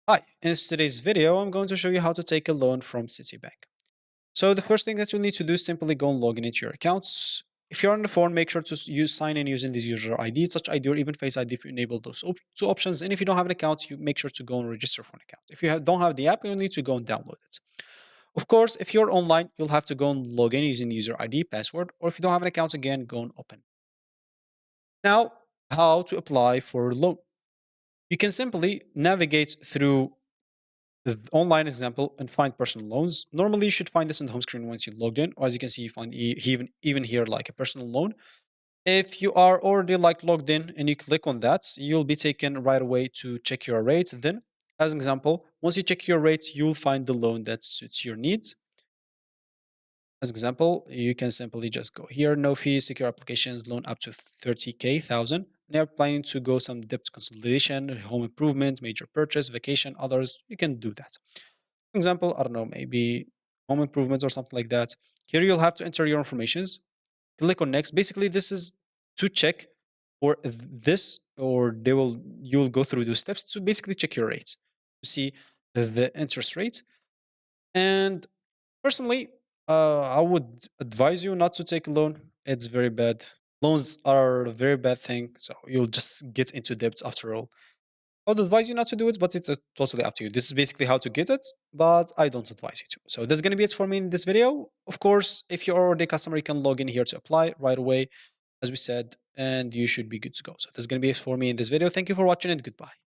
Hi, in today's video, I'm going to show you how to take a loan from Citibank. So the first thing that you'll need to do is simply go and log in into your accounts. If you're on the phone, make sure to use sign in using this user ID, Touch ID, or even Face ID if you enable those two options. And if you don't have an account, you make sure to go and register for an account. If you don't have the app, you'll need to go and download it. Of course, if you're online, you'll have to go and log in using the user ID, password, or if you don't have an account, again, go and open. Now, how to apply for a loan? You can simply navigate through the online example and find personal loans. Normally, you should find this on the home screen once you logged in, or as you can see, you find even here like a personal loan. If you are already like logged in and you click on that, you'll be taken right away to check your rates. Then, as an example, once you check your rates, you'll find the loan that suits your needs. As example, you can simply just go here, no fees, secure applications, loan up to 30K thousand. Now planning to go some debt consolidation, home improvement, major purchase, vacation, others, you can do that. For example, I don't know, maybe home improvement or something like that. Here you'll have to enter your informations, click on next. Basically, this is to check or this or you'll go through those steps to basically check your rates to see the interest rate. And personally, I would advise you not to take a loan. It's very bad. Loans are a very bad thing, so you'll just get into debt after all. I would advise you not to do it, but it's totally up to you. This is basically how to get it, but I don't advise you to. So that's going to be it for me in this video. Of course, if you're already a customer, you can log in here to apply right away, as we said, and you should be good to go. So that's going to be it for me in this video. Thank you for watching and goodbye.